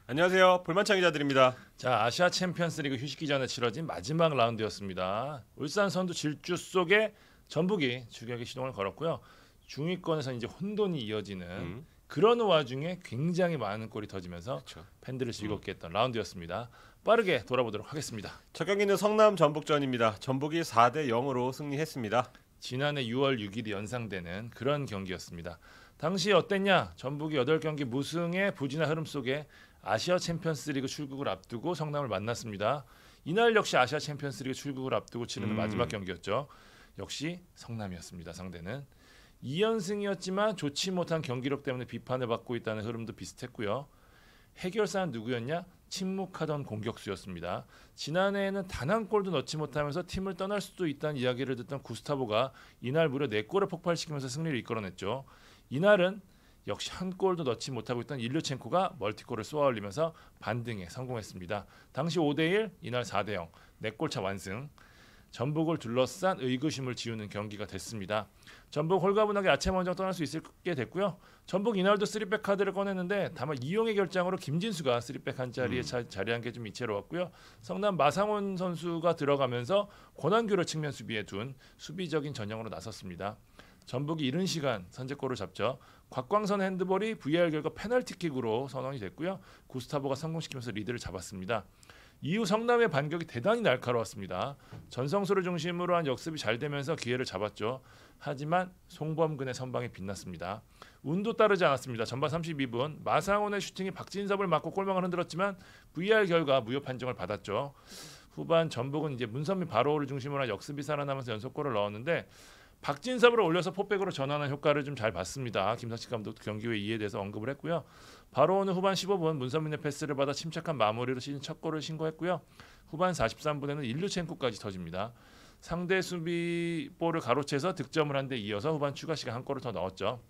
안녕하세요. 볼만찬 기자들입니다. 자, 아시아 챔피언스리그 휴식기 전에 치러진 마지막 라운드였습니다. 울산 선두 질주 속에 전북이 추격의 시동을 걸었고요. 중위권에서 이제 혼돈이 이어지는 그런 와중에 굉장히 많은 골이 터지면서 그렇죠. 팬들을 즐겁게 했던 라운드였습니다. 빠르게 돌아보도록 하겠습니다. 첫 경기는 성남 전북전입니다. 전북이 4대 0으로 승리했습니다. 지난해 6월 6일이 연상되는 그런 경기였습니다. 당시 어땠냐? 전북이 8경기 무승의 부진한 흐름 속에 아시아 챔피언스리그 출국을 앞두고 성남을 만났습니다. 이날 역시 아시아 챔피언스리그 출국을 앞두고 치르는 마지막 경기였죠. 역시 성남이었습니다. 상대는 2연승이었지만 좋지 못한 경기력 때문에 비판을 받고 있다는 흐름도 비슷했고요. 해결사는 누구였냐? 침묵하던 공격수였습니다. 지난해에는 단 한 골도 넣지 못하면서 팀을 떠날 수도 있다는 이야기를 듣던 구스타보가 이날 무려 4골을 폭발시키면서 승리를 이끌어냈죠. 이날은 역시 한 골도 넣지 못하고 있던 일류첸코가 멀티골을 쏘아올리면서 반등에 성공했습니다. 당시 5대1, 이날 4대0, 4골차 완승. 전북을 둘러싼 의구심을 지우는 경기가 됐습니다. 전북 홀가분하게 아체먼저 떠날 수 있게 됐고요. 전북 이날도 3백 카드를 꺼냈는데 다만 이용의 결장으로 김진수가 3백 한 자리에 자리한 게 좀 이채로웠고요. 성남 마상원 선수가 들어가면서 권한규를 측면 수비에 둔 수비적인 전형으로 나섰습니다. 전북이 이른 시간 선제골을 잡죠. 곽광선 핸드볼이 VAR 결과 페널티킥으로 선언이 됐고요. 구스타보가 성공시키면서 리드를 잡았습니다. 이후 성남의 반격이 대단히 날카로웠습니다. 전성수를 중심으로 한 역습이 잘 되면서 기회를 잡았죠. 하지만 송범근의 선방이 빛났습니다. 운도 따르지 않았습니다. 전반 32분 마상원의 슈팅이 박진섭을 맞고 골망을 흔들었지만 VAR 결과 무효 판정을 받았죠. 후반 전북은 이제 문선민 바로를 중심으로 한 역습이 살아나면서 연속골을 넣었는데 박진섭을 올려서 포백으로 전환한 효과를 좀 잘 봤습니다. 김석식 감독도 경기 후에 이에 대해서 언급을 했고요. 바로는 후반 15분 문선민의 패스를 받아 침착한 마무리로 시즌 첫 골을 신고했고요. 후반 43분에는 일류첸코까지 터집니다. 상대 수비 볼을 가로채서 득점을 한 데 이어서 후반 추가 시간 한 골을 더 넣었죠.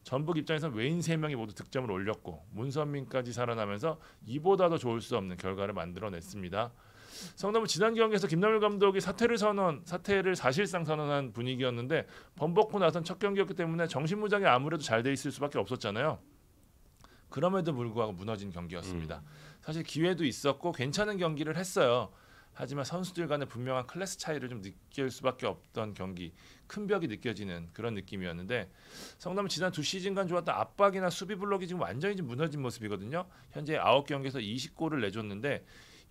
전북 입장에서는 외인 3명이 모두 득점을 올렸고 문선민까지 살아나면서 이보다 더 좋을 수 없는 결과를 만들어냈습니다. 성남은 지난 경기에서 김남일 감독이 사퇴를 사실상 선언한 분위기였는데 번복고 나선 첫 경기였기 때문에 정신무장이 아무래도 잘 돼 있을 수밖에 없었잖아요. 그럼에도 불구하고 무너진 경기였습니다. 사실 기회도 있었고 괜찮은 경기를 했어요. 하지만 선수들 간의 분명한 클래스 차이를 좀 느낄 수밖에 없던 경기, 큰 벽이 느껴지는 그런 느낌이었는데 성남은 지난 2시즌간 좋았던 압박이나 수비 블록이 지금 완전히 좀 무너진 모습이거든요. 현재 9경기에서 20골을 내줬는데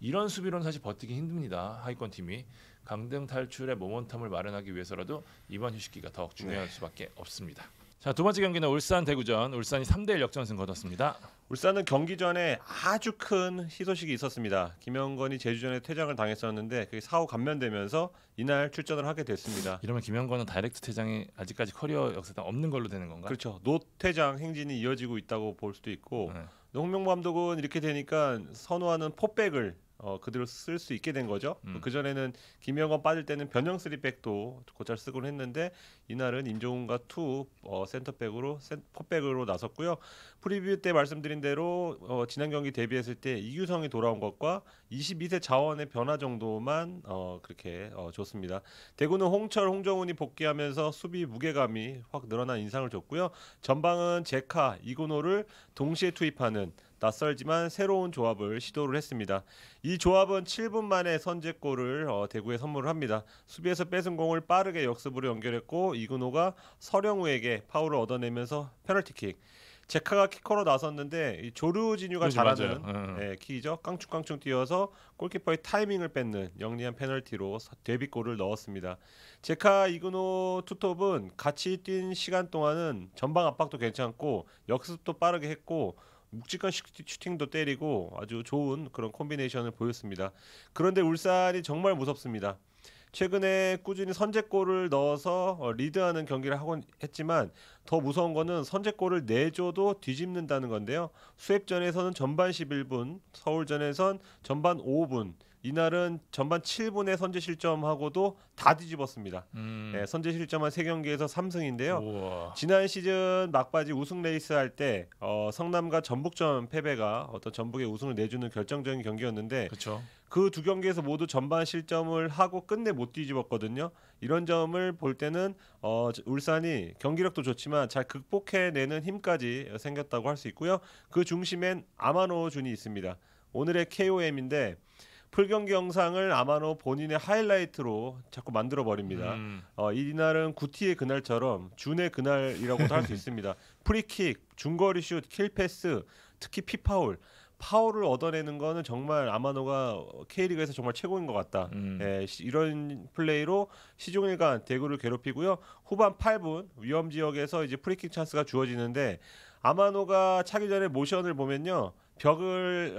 이런 수비로는 사실 버티기 힘듭니다. 하위권 팀이 강등 탈출의 모멘텀을 마련하기 위해서라도 이번 휴식기가 더 중요할 수밖에 없습니다. 자, 두 번째 경기는 울산 대구전. 울산이 3대1 역전승 거뒀습니다. 울산은 경기 전에 아주 큰 희소식이 있었습니다. 김영건이 제주전에 퇴장을 당했었는데 그게 사후 감면되면서 이날 출전을 하게 됐습니다. 이러면 김영건은 다이렉트 퇴장이 아직까지 커리어 역사상 없는 걸로 되는 건가요? 그렇죠. 노퇴장 행진이 이어지고 있다고 볼 수도 있고 홍명보 감독은 이렇게 되니까 선호하는 포백을 그대로 쓸 수 있게 된 거죠. 그전에는 김영건 빠질 때는 변형 3백도 곧잘 쓰곤 했는데 이날은 임종훈과 센터백으로 포백으로 나섰고요. 프리뷰 때 말씀드린 대로 지난 경기 데뷔했을 때 이규성이 돌아온 것과 22세 자원의 변화 정도만 그렇게 좋습니다. 대구는 홍철, 홍정훈이 복귀하면서 수비 무게감이 확 늘어난 인상을 줬고요. 전방은 제카, 이고노를 동시에 투입하는 낯설지만 새로운 조합을 시도를 했습니다. 이 조합은 7분 만에 선제골을 대구에 선물을 합니다. 수비에서 뺏은 공을 빠르게 역습으로 연결했고 이근호가 서령우에게 파울을 얻어내면서 페널티킥. 제카가 키커로 나섰는데 조르지뉴가 잘하는 킥이죠. 깡충깡충 뛰어서 골키퍼의 타이밍을 뺏는 영리한 페널티로 데뷔골을 넣었습니다. 제카, 이근호 투톱은 같이 뛴 시간 동안은 전방 압박도 괜찮고 역습도 빠르게 했고 묵직한 슈팅도 때리고 아주 좋은 그런 콤비네이션을 보였습니다. 그런데 울산이 정말 무섭습니다. 최근에 꾸준히 선제골을 넣어서 리드하는 경기를 하곤 했지만 더 무서운 거는 선제골을 내줘도 뒤집는다는 건데요. 수협전에서는 전반 11분, 서울전에선 전반 5분, 이날은 전반 7분에 선제 실점하고도 다 뒤집었습니다. 선제 실점한 3경기에서 3승인데요. 우와. 지난 시즌 막바지 우승 레이스 할 때 성남과 전북전 패배가 어떤 전북의 우승을 내주는 결정적인 경기였는데 그렇죠. 그 두 경기에서 모두 전반 실점을 하고 끝내 못 뒤집었거든요. 이런 점을 볼 때는 울산이 경기력도 좋지만 잘 극복해내는 힘까지 생겼다고 할 수 있고요. 그 중심엔 아마노 준이 있습니다. 오늘의 KOM인데 풀경기 영상을 아마노 본인의 하이라이트로 자꾸 만들어 버립니다. 이날은 구티의 그날처럼 준의 그날이라고도 할 수 있습니다. 프리킥, 중거리 슛, 킬패스, 특히 피파울, 파울을 얻어내는 거는 정말 아마노가 K리그에서 정말 최고인 것 같다. 이런 플레이로 시종일관 대구를 괴롭히고요. 후반 8분 위험 지역에서 이제 프리킥 찬스가 주어지는데 아마노가 차기 전에 모션을 보면요. 벽을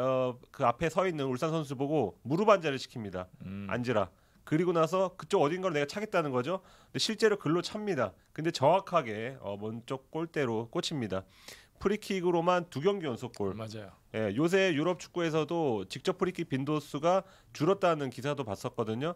그 앞에 서 있는 울산 선수 보고 무릎 앉아를 시킵니다. 앉으라. 그리고 나서 그쪽 어딘가로 내가 차겠다는 거죠. 근데 실제로 글로 찹니다. 근데 정확하게 먼쪽 골대로 꽂힙니다. 프리킥으로만 2경기 연속골. 맞아요. 예, 요새 유럽 축구에서도 직접 프리킥 빈도수가 줄었다는 기사도 봤었거든요.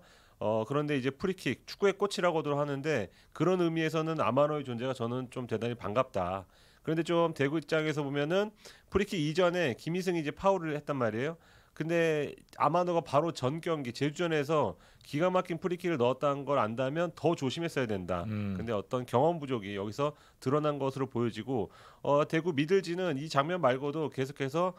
그런데 이제 프리킥 축구의 꽃이라고도 하는데 그런 의미에서는 아마노의 존재가 저는 좀 대단히 반갑다. 그런데 좀 대구 입장에서 보면은 프리킥 이전에 김희승이 이제 파울을 했단 말이에요. 근데 아마노가 바로 전 경기 제주전에서 기가 막힌 프리킥을 넣었다는 걸 안다면 더 조심했어야 된다. 근데 어떤 경험 부족이 여기서 드러난 것으로 보여지고 대구 미들진은 이 장면 말고도 계속해서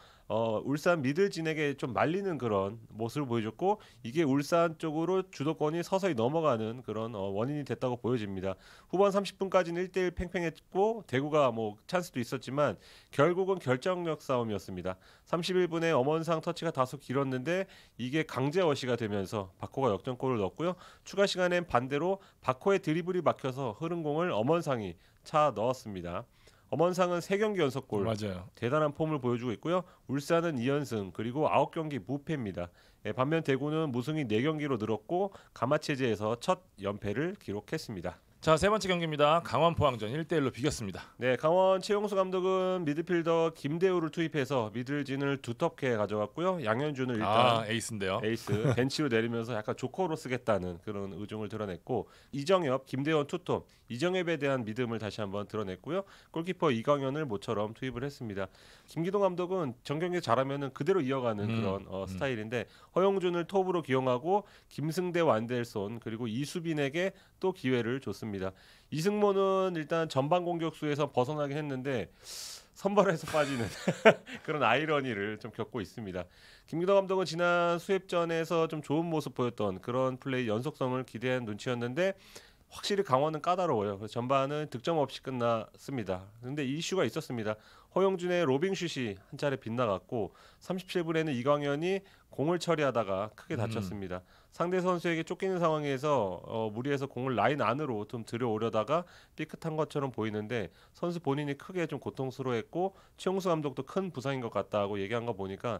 울산 미들진에게 좀 말리는 그런 모습을 보여줬고 이게 울산 쪽으로 주도권이 서서히 넘어가는 그런 원인이 됐다고 보여집니다. 후반 30분까지는 1대1 팽팽했고 대구가 뭐 찬스도 있었지만 결국은 결정력 싸움이었습니다. 31분에 엄원상 터치가 다소 길었는데 이게 강제 어시가 되면서 바코가 역전골을 넣었고요. 추가 시간엔 반대로 바코의 드리블이 막혀서 흐른 공을 엄원상이 차 넣었습니다. 엄원상은 3경기 연속골 맞아요. 대단한 폼을 보여주고 있고요. 울산은 2연승 그리고 9경기 무패입니다. 반면 대구는 무승이 4경기로 늘었고 가마체제에서 첫 연패를 기록했습니다. 자, 세 번째 경기입니다. 강원 포항전 1대1로 비겼습니다. 네, 강원 최용수 감독은 미드필더 김대우를 투입해서 미들진을 두텁게 가져갔고요. 양현준을 일단 에이스인데요. 에이스 벤치로 내리면서 약간 조커로 쓰겠다는 그런 의중을 드러냈고 이정엽, 김대원 투톱, 이정엽에 대한 믿음을 다시 한번 드러냈고요. 골키퍼 이광현을 모처럼 투입을 했습니다. 김기동 감독은 정경기 잘하면은 그대로 이어가는 그런 스타일인데 허용준을 톱으로 기용하고 김승대, 완델손 그리고 이수빈에게 또 기회를 줬습니다. 이승모는 일단 전반 공격수에서 벗어나긴 했는데 선발에서 빠지는 그런 아이러니를 좀 겪고 있습니다. 김기동 감독은 지난 수협전에서 좀 좋은 모습 보였던 그런 플레이 연속성을 기대한 눈치였는데 확실히 강원은 까다로워요. 그래서 전반은 득점 없이 끝났습니다. 그런데 이슈가 있었습니다. 허용준의 로빙슛이 한 차례 빗나갔고 37분에는 이광현이 공을 처리하다가 크게 다쳤습니다. 상대 선수에게 쫓기는 상황에서 무리해서 공을 라인 안으로 좀 들여오려다가 삐끗한 것처럼 보이는데 선수 본인이 크게 좀 고통스러워했고 최용수 감독도 큰 부상인 것 같다고 얘기한 거 보니까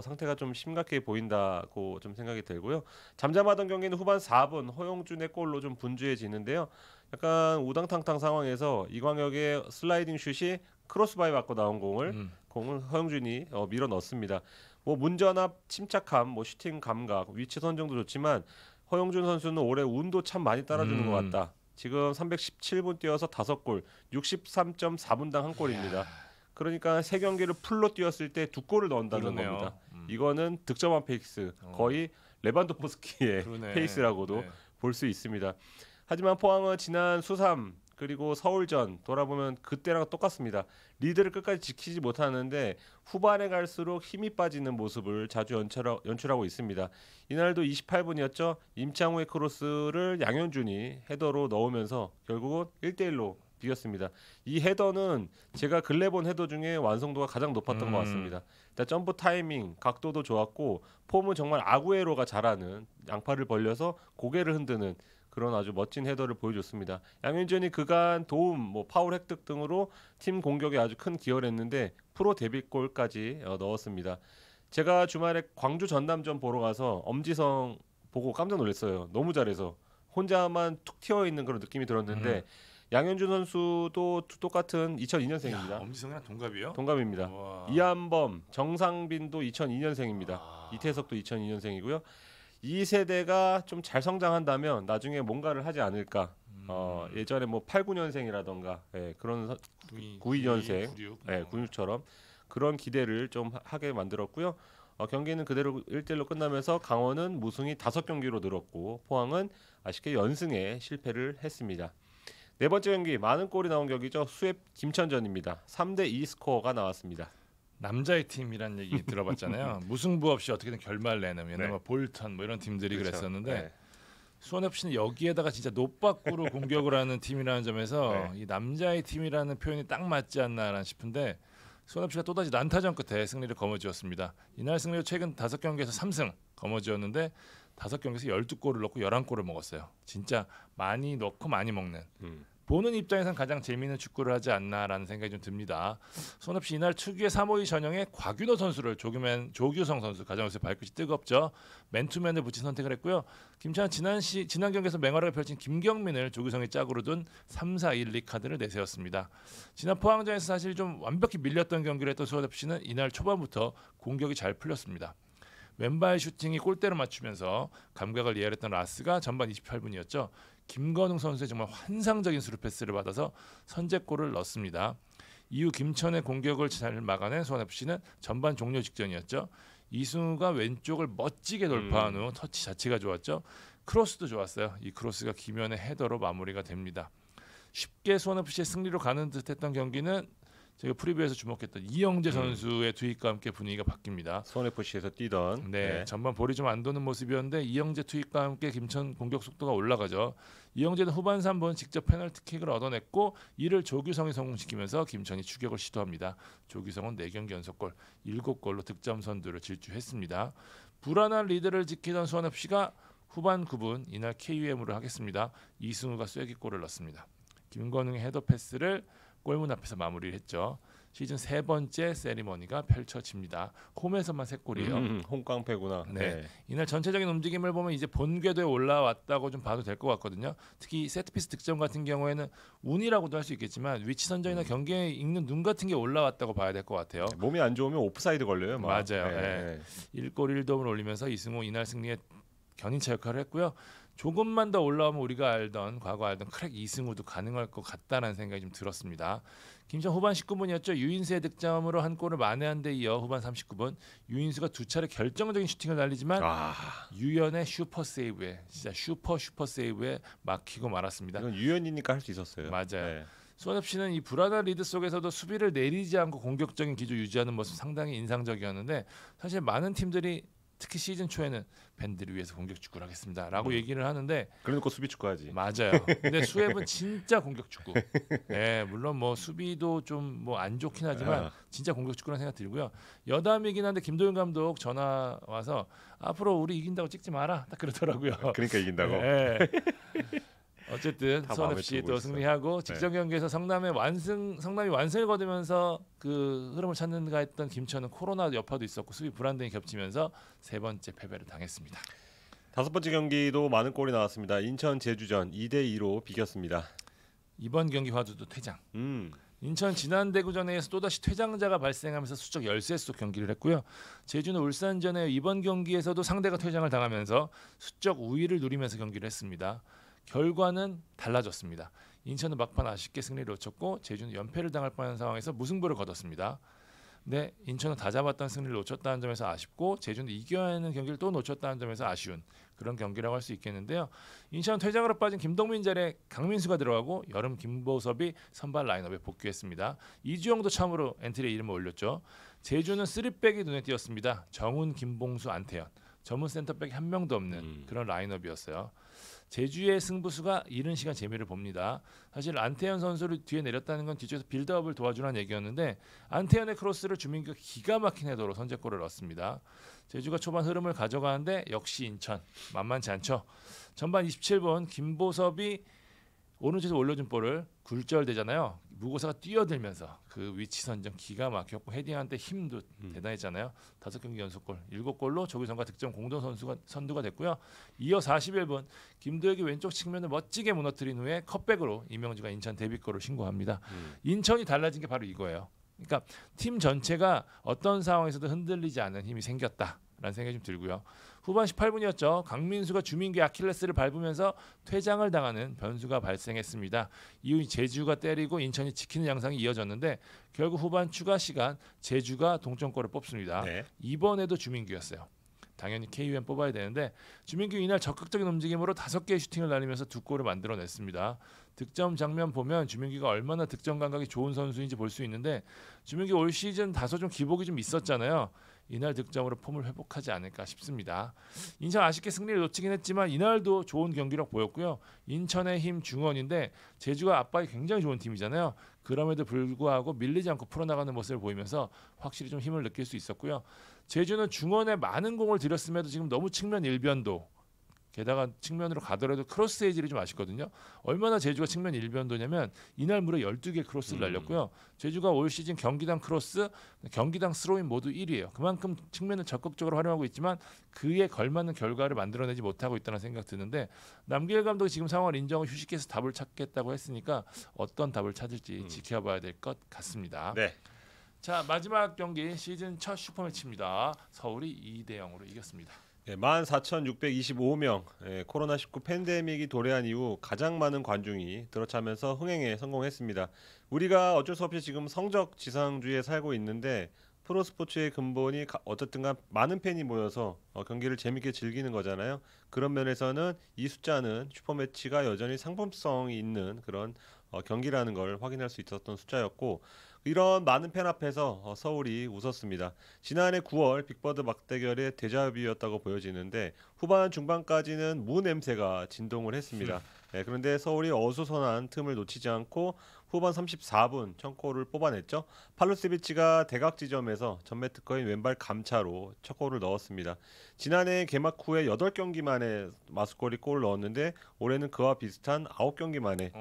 상태가 좀 심각해 보인다고 좀 생각이 들고요. 잠잠하던 경기는 후반 4분 허용준의 골로 좀 분주해지는데요. 약간 우당탕탕 상황에서 이광혁의 슬라이딩 슛이 크로스바이 맞고 나온 공을 허용준이 밀어 넣습니다. 뭐 문전압, 침착함, 뭐 슈팅 감각, 위치 선정도 좋지만 허용준 선수는 올해 운도 참 많이 따라주는 것 같다. 지금 317분 뛰어서 5골, 63.4분당 한 골입니다. 그러니까 3경기를 풀로 뛰었을 때 2골을 넣는다는 겁니다. 이거는 득점왕 페이스, 거의 레반도프스키의 페이스라고도 볼 수 있습니다. 하지만 포항은 지난 수삼 그리고 서울전 돌아보면 그때랑 똑같습니다. 리드를 끝까지 지키지 못하는데 후반에 갈수록 힘이 빠지는 모습을 자주 연출하고 있습니다. 이날도 28분이었죠. 임창우의 크로스를 양현준이 헤더로 넣으면서 결국은 1대1로 비겼습니다. 이 헤더는 제가 근래 본 헤더 중에 완성도가 가장 높았던 것 같습니다. 일단 점프 타이밍, 각도도 좋았고 폼은 정말 아구에로가 잘하는 양팔을 벌려서 고개를 흔드는 그런 아주 멋진 헤더를 보여줬습니다. 양현준이 그간 도움, 뭐 파울 획득 등으로 팀 공격에 아주 큰 기여를 했는데 프로 데뷔골까지 넣었습니다. 제가 주말에 광주 전남전 보러 가서 엄지성 보고 깜짝 놀랐어요. 너무 잘해서 혼자만 툭 튀어 있는 그런 느낌이 들었는데 양현준 선수도 똑같은 2002년생입니다. 엄지성이랑 동갑이요? 동갑입니다. 우와. 이한범, 정상빈도 2002년생입니다. 이태석도 2002년생이고요. 이 세대가 좀 잘 성장한다면 나중에 뭔가를 하지 않을까. 예전에 뭐 8, 9년생이라던가 그런 92년생, 96처럼 그런 기대를 좀 하게 만들었고요. 경기는 그대로 1대1로 끝나면서 강원은 무승이 5경기로 늘었고 포항은 아쉽게 연승에 실패를 했습니다. 네 번째 경기 많은 골이 나온 경기죠. 수협 김천전입니다. 3대2 스코어가 나왔습니다. 남자의 팀이란 얘기 들어봤잖아요. 무승부 없이 어떻게든 결말 내는 옛날 뭐 볼턴 뭐 이런 팀들이 그렇죠. 그랬었는데 네. 수원FC는 여기에다가 진짜 노빠꾸로 공격을 하는 팀이라는 점에서 이 남자의 팀이라는 표현이 딱 맞지 않나라는 싶은데 수원FC가 또다시 난타전 끝에 승리를 거머쥐었습니다. 이날 승리로 최근 5경기에서 3승 거머쥐었는데 5경기에서 12골을 넣고 11골을 먹었어요. 진짜 많이 넣고 많이 먹는 보는 입장에선 가장 재미있는 축구를 하지 않나라는 생각이 좀 듭니다. 수원FC 이날 특유의 3-5-2 전형에 곽윤호 선수를 조규성 선수 가장으로서 발끝이 뜨겁죠. 맨투맨을 붙인 선택을 했고요. 김찬은 지난 경기에서 맹활약을 펼친 김경민을 조규성이 짝으로 둔 3-4-1-2 카드를 내세웠습니다. 지난 포항전에서 사실 좀 완벽히 밀렸던 경기를 했던 수원FC는 이날 초반부터 공격이 잘 풀렸습니다. 왼발 슈팅이 골대로 맞추면서 감각을 예열했던 라스가 전반 28분이었죠. 김건웅 선수의 정말 환상적인 스루 패스를 받아서 선제골을 넣습니다. 이후 김천의 공격을 잘 막아낸 수원FC는 전반 종료 직전이었죠. 이승우가 왼쪽을 멋지게 돌파한 후 터치 자체가 좋았죠. 크로스도 좋았어요. 이 크로스가 김현의 헤더로 마무리가 됩니다. 쉽게 수원FC의 승리로 가는 듯했던 경기는 제가 프리뷰에서 주목했던 이영재 선수의 투입과 함께 분위기가 바뀝니다. 수원FC에서 뛰던 전반 볼이 좀 안 도는 모습이었는데 이영재 투입과 함께 김천 공격 속도가 올라가죠. 이영재는 후반 3분 직접 페널티킥을 얻어냈고 이를 조규성이 성공시키면서 김천이 추격을 시도합니다. 조규성은 4경기 연속골 7골로 득점 선두를 질주했습니다. 불안한 리드를 지키던 수원FC가 후반 9분 이날 KUM으로 하겠습니다. 이승우가 쐐기골을 넣습니다. 김건웅의 헤더 패스를 골문 앞에서 마무리를 했죠. 시즌 3번째 세리머니가 펼쳐집니다. 홈에서만 3골이에요. 홈깡패구나. 네. 이날 전체적인 움직임을 보면 이제 본궤도에 올라왔다고 좀 봐도 될 것 같거든요. 특히 세트피스 득점 같은 경우에는 운이라고도 할 수 있겠지만 위치 선정이나 경기에 읽는 눈 같은 게 올라왔다고 봐야 될 것 같아요. 몸이 안 좋으면 오프사이드 걸려요. 맞아요. 1골 1도움을 올리면서 이승우 이날 승리에 견인차 역할을 했고요. 조금만 더 올라오면 우리가 과거 알던 크랙 이승우도 가능할 것 같다는 생각이 좀 들었습니다. 김천 후반 19분이었죠. 유인수의 득점으로 한 골을 만회한 데 이어 후반 39분 유인수가 2차례 결정적인 슈팅을 날리지만 유연의 슈퍼 세이브에 진짜 슈퍼 세이브에 막히고 말았습니다. 이건 유연이니까 할 수 있었어요. 맞아요. 수원FC는 이 불안한 리드 속에서도 수비를 내리지 않고 공격적인 기조 유지하는 모습 상당히 인상적이었는데 사실 많은 팀들이 특히 시즌 초에는 밴드를 위해서 공격 축구를 하겠습니다라고 얘기를 하는데 그래놓고 수비 축구하지. 맞아요. 근데 수협은 진짜 공격 축구. 물론 뭐 수비도 좀 뭐 안 좋긴 하지만 진짜 공격 축구라는 생각 들고요. 여담이긴 한데 김도윤 감독 전화 와서 앞으로 우리 이긴다고 찍지 마라 딱 그러더라고요. 그러니까 이긴다고. 어쨌든 수원FC 또 승리하고 직전 경기에서 성남이 완승을 거두면서 그 흐름을 찾는가 했던 김천은 코로나 여파도 있었고 수비 불안등이 겹치면서 3번째 패배를 당했습니다. 5번째 경기도 많은 골이 나왔습니다. 인천 제주전 2대2로 비겼습니다. 이번 경기 화두도 퇴장. 인천 지난 대구전에서 또다시 퇴장자가 발생하면서 수적 열세 속 경기를 했고요. 제주는 울산전에 이번 경기에서도 상대가 퇴장을 당하면서 수적 우위를 누리면서 경기를 했습니다. 결과는 달라졌습니다. 인천은 막판 아쉽게 승리를 놓쳤고 제주는 연패를 당할 뻔한 상황에서 무승부를 거뒀습니다. 네, 인천은 다 잡았던 승리를 놓쳤다는 점에서 아쉽고 제주는 이겨야 하는 경기를 또 놓쳤다는 점에서 아쉬운 그런 경기라고 할 수 있겠는데요. 인천은 퇴장으로 빠진 김동민 자리에 강민수가 들어가고 여름 김보섭이 선발 라인업에 복귀했습니다. 이주영도 참으로 엔트리에 이름을 올렸죠. 제주는 3백이 눈에 띄었습니다. 정훈, 김봉수, 안태현. 전문 센터백이 한 명도 없는 그런 라인업이었어요. 제주의 승부수가 이른 시간 재미를 봅니다. 사실 안태현 선수를 뒤에 내렸다는 건 뒤쪽에서 빌드업을 도와주라는 얘기였는데 안태현의 크로스를 주민규가 기가 막힌 헤더로 선제골을 넣었습니다. 제주가 초반 흐름을 가져가는데 역시 인천 만만치 않죠. 전반 27분 김보섭이 오른쪽에서 올려준 볼을 굴절되잖아요. 무고사가 뛰어들면서 그 위치 선정 기가 막혔고 헤딩한테 힘도 대단했잖아요. 5경기 연속골 7골로 조규성과 득점 공동 선두가 됐고요. 이어 41분 김도혁이 왼쪽 측면을 멋지게 무너뜨린 후에 컷백으로 이명주가 인천 데뷔골을 신고합니다. 인천이 달라진 게 바로 이거예요. 그러니까 팀 전체가 어떤 상황에서도 흔들리지 않는 힘이 생겼다. 라는 생각이 좀 들고요. 후반 18분이었죠. 강민수가 주민규의 아킬레스를 밟으면서 퇴장을 당하는 변수가 발생했습니다. 이후 제주가 때리고 인천이 지키는 양상이 이어졌는데 결국 후반 추가 시간 제주가 동점골을 뽑습니다. 네. 이번에도 주민규였어요. 당연히 KUM 뽑아야 되는데 주민규 이날 적극적인 움직임으로 5개의 슈팅을 날리면서 2골을 만들어냈습니다. 득점 장면 보면 주민규가 얼마나 득점 감각이 좋은 선수인지 볼 수 있는데 주민규 올 시즌 다소 좀 기복이 좀 있었잖아요. 이날 득점으로 폼을 회복하지 않을까 싶습니다. 인천 아쉽게 승리를 놓치긴 했지만 이날도 좋은 경기력 보였고요. 인천의 힘 중원인데 제주가 압박이 굉장히 좋은 팀이잖아요. 그럼에도 불구하고 밀리지 않고 풀어나가는 모습을 보이면서 확실히 좀 힘을 느낄 수 있었고요. 제주는 중원에 많은 공을 들였음에도 지금 너무 측면 일변도 게다가 측면으로 가더라도 크로스 에이지를 좀 아쉽거든요. 얼마나 제주가 측면 일변도냐면 이날 무려 12개 크로스를 날렸고요. 제주가 올 시즌 경기당 크로스, 경기당 스로인 모두 1위예요. 그만큼 측면을 적극적으로 활용하고 있지만 그에 걸맞는 결과를 만들어내지 못하고 있다는 생각 드는데 남길 감독이 지금 상황을 인정하고 휴식해서 답을 찾겠다고 했으니까 어떤 답을 찾을지 지켜봐야 될 것 같습니다. 네. 자, 마지막 경기 시즌 첫 슈퍼매치입니다. 서울이 2대0으로 이겼습니다. 14,625명 코로나19 팬데믹이 도래한 이후 가장 많은 관중이 들어차면서 흥행에 성공했습니다. 우리가 어쩔 수 없이 지금 성적 지상주의에 살고 있는데 프로스포츠의 근본이 어쨌든 간 많은 팬이 모여서 경기를 재밌게 즐기는 거잖아요. 그런 면에서는 이 숫자는 슈퍼매치가 여전히 상품성이 있는 그런 경기라는 걸 확인할 수 있었던 숫자였고 이런 많은 팬 앞에서 서울이 웃었습니다. 지난해 9월 빅버드 맞대결의 데자뷰였다고 보여지는데 후반 중반까지는 무 냄새가 진동을 했습니다. 그런데 서울이 어수선한 틈을 놓치지 않고 후반 34분 첫 골을 뽑아냈죠. 팔루세비치가 대각 지점에서 전매 특허인 왼발 감차로 첫 골을 넣었습니다. 지난해 개막 후에 8경기 만에 마수골이 골을 넣었는데 올해는 그와 비슷한 9경기 만에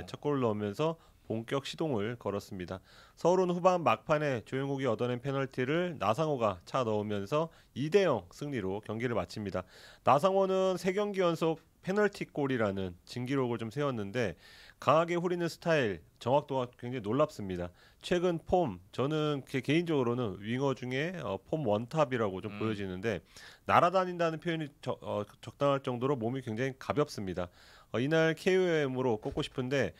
첫 골을 넣으면서 본격 시동을 걸었습니다. 서울은 후반 막판에 조용욱이 얻어낸 페널티를 나상호가 차 넣으면서 2대0 승리로 경기를 마칩니다. 나상호는 3경기 연속 페널티골이라는 진기록을 좀 세웠는데 강하게 후리는 스타일, 정확도가 굉장히 놀랍습니다. 최근 폼, 저는 개인적으로는 윙어 중에 폼 원탑이라고 좀 보여지는데 날아다닌다는 표현이 적당할 정도로 몸이 굉장히 가볍습니다. 이날 KOM으로 꼽고 싶은데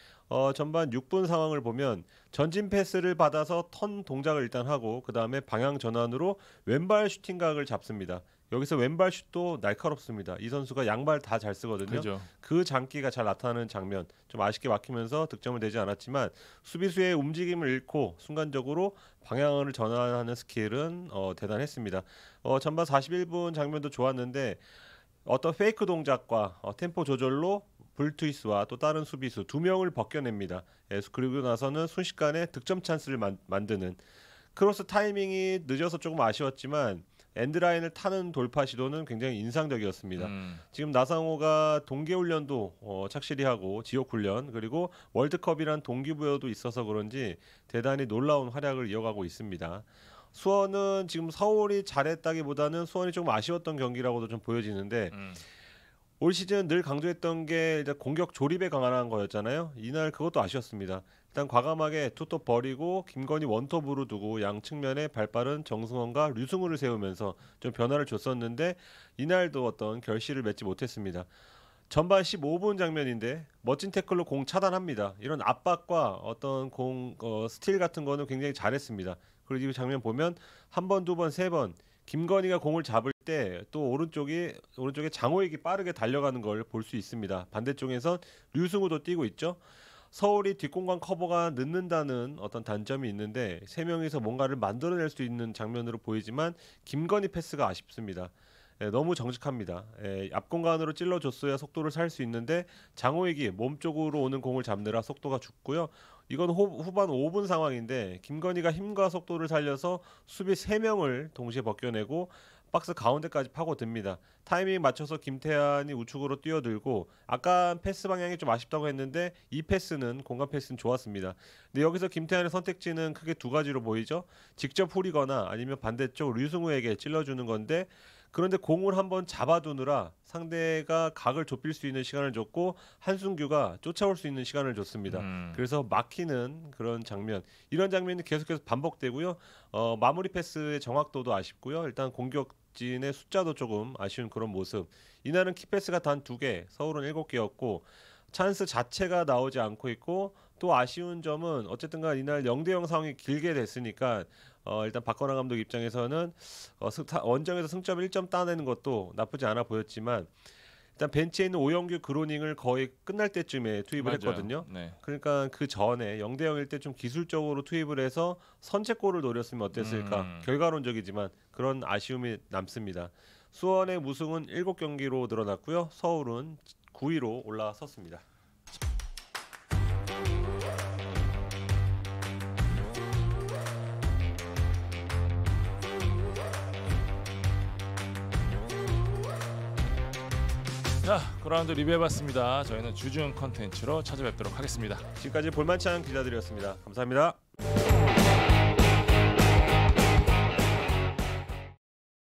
전반 6분 상황을 보면 전진 패스를 받아서 턴 동작을 일단 하고 그 다음에 방향 전환으로 왼발 슈팅각을 잡습니다. 여기서 왼발 슛도 날카롭습니다. 이 선수가 양발 다 잘 쓰거든요. 그죠. 그 장기가 잘 나타나는 장면 좀 아쉽게 막히면서 득점은 되지 않았지만 수비수의 움직임을 잃고 순간적으로 방향을 전환하는 스킬은 대단했습니다. 전반 41분 장면도 좋았는데 어떤 페이크 동작과 템포 조절로 불투이스와 또 다른 수비수 2명을 벗겨냅니다. 그리고 나서는 순식간에 득점 찬스를 만드는 크로스 타이밍이 늦어서 조금 아쉬웠지만 엔드라인을 타는 돌파 시도는 굉장히 인상적이었습니다. 지금 나상호가 동계훈련도 착실히 하고 지역훈련 그리고 월드컵이란 동기부여도 있어서 그런지 대단히 놀라운 활약을 이어가고 있습니다. 수원은 지금 서울이 잘했다기보다는 수원이 조금 아쉬웠던 경기라고도 좀 보여지는데 올 시즌 늘 강조했던 게 일단 공격 조립에 강한 거였잖아요. 이날 그것도 아쉬웠습니다. 일단 과감하게 투톱 버리고 김건희 원톱으로 두고 양 측면에 발빠른 정승원과 류승우를 세우면서 좀 변화를 줬었는데 이날도 어떤 결실을 맺지 못했습니다. 전반 15분 장면인데 멋진 태클로 공 차단합니다. 이런 압박과 어떤 스틸 같은 거는 굉장히 잘했습니다. 그리고 이 장면 보면 한 번, 두 번, 세 번 김건희가 공을 잡을 때 또 오른쪽에 장호익이 빠르게 달려가는 걸 볼 수 있습니다. 반대쪽에선 류승우도 뛰고 있죠. 서울이 뒷공간 커버가 늦는다는 어떤 단점이 있는데 세 명이서 뭔가를 만들어낼 수 있는 장면으로 보이지만 김건희 패스가 아쉽습니다. 너무 정직합니다. 앞 공간으로 찔러줬어야 속도를 살 수 있는데 장호익이 몸쪽으로 오는 공을 잡느라 속도가 죽고요. 이건 후반 5분 상황인데 김건희가 힘과 속도를 살려서 수비 3명을 동시에 벗겨내고 박스 가운데까지 파고듭니다. 타이밍 맞춰서 김태환이 우측으로 뛰어들고 아까 패스 방향이 좀 아쉽다고 했는데 이 패스는 공간 패스는 좋았습니다. 근데 여기서 김태환의 선택지는 크게 두 가지로 보이죠. 직접 후리거나 아니면 반대쪽 류승우에게 찔러주는 건데 그런데 공을 한번 잡아두느라 상대가 각을 좁힐 수 있는 시간을 줬고 한순규가 쫓아올 수 있는 시간을 줬습니다. 그래서 막히는 그런 장면, 이런 장면이 계속해서 반복되고요. 마무리 패스의 정확도도 아쉽고요. 일단 공격 뒷진의 숫자도 조금 아쉬운 그런 모습. 이날은 키패스가 단 2개, 서울은 7개였고 찬스 자체가 나오지 않고 있고 또 아쉬운 점은 어쨌든간 이날 0대0 상황이 길게 됐으니까 일단 박건하 감독 입장에서는 원정에서 승점 1점 따내는 것도 나쁘지 않아 보였지만 일단 벤치에 있는 오영규 그로닝을 거의 끝날 때쯤에 투입을 맞아요. 했거든요. 네. 그러니까 그 전에 0대0일 때 좀 기술적으로 투입을 해서 선제골을 노렸으면 어땠을까. 결과론적이지만 그런 아쉬움이 남습니다. 수원의 무승은 7경기로 늘어났고요. 서울은 9위로 올라섰습니다. 자, 그라운드 리뷰해봤습니다. 저희는 주중 컨텐츠로 찾아뵙도록 하겠습니다. 지금까지 볼만치 않은 기자들이었습니다. 감사합니다.